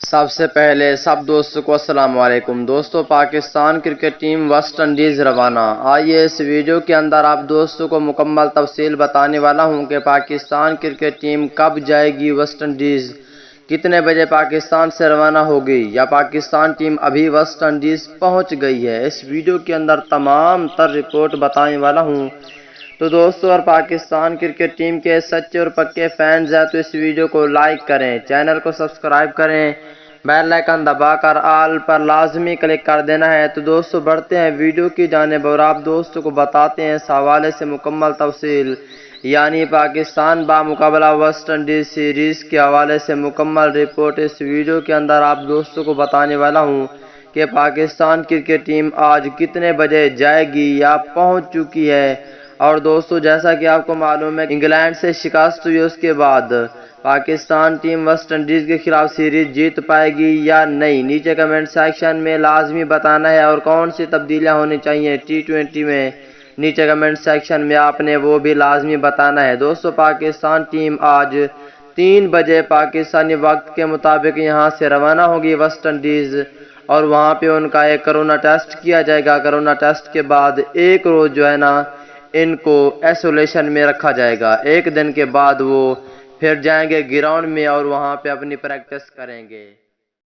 سب سے پہلے سب دوستوں کو السلام علیکم دوستوں۔ Pakistan cricket team West Indies روانہ۔ آئیے اس ویڈیو کے اندر آپ دوستوں کو مکمل تفصیل بتانے والا ہوں کہ پاکستان کرکٹ ٹیم کب جائے گی ویسٹ انڈیز، کتنے بجے پاکستان سے روانہ ہوگی، یا پاکستان ٹیم ابھی ویسٹ انڈیز پہنچ گئی ہے۔ اس ویڈیو کے اندر تمام تر رپورٹ بتانے والا ہوں۔ تو دوستوں، اور پاکستان کرکٹ ٹیم کے سچے اور پکے فینز ہیں تو اس ویڈیو کو لائک کریں، چینل کو سبسکرائب کریں، بیل آئیکن دبا کر آل پر لازمی کلک کر دینا ہے۔ تو دوستوں بڑھتے ہیں ویڈیو کی جانب اور آپ دوستوں کو بتاتے ہیں اس حوالے سے مکمل تفصیل، یعنی پاکستان بامقابلہ ویسٹ انڈیز سیریز کے حوالے سے مکمل رپورٹ۔ اس ویڈیو کے اندر آپ دوستوں کو بتانے والا ہوں کہ پاکستان کرکٹ ٹیم آج کتنے بجے جائے گی یا پہنچ چکی ہے۔ اور دوستو، جیسا کہ آپ کو معلوم ہے انگلینڈ سے شکست ہوئی، اس کے بعد پاکستان ٹیم ویسٹ انڈیز کے خلاف سیریز جیت پائے گی یا نہیں، نیچے کمنٹ سیکشن میں لازمی بتانا ہے۔ اور کون سی تبدیلیاں ہونی چاہیے T20 میں، نیچے کمنٹ سیکشن میں آپ نے وہ بھی لازمی بتانا ہے۔ دوستو، پاکستان ٹیم آج 3 بجے پاکستانی وقت کے مطابق یہاں سے روانہ ہوگی ویسٹ انڈیز، اور وہاں پہ ان کا ایک کرونا ٹیسٹ کیا جائے گا۔ کرونا ٹیسٹ کے بعد ایک روز جو ہے نا ان کو ایسولیشن میں رکھا جائے گا۔ ایک دن کے بعد وہ پھر جائیں گے گراؤنڈ میں اور وہاں پہ اپنی پریکٹس کریں گے۔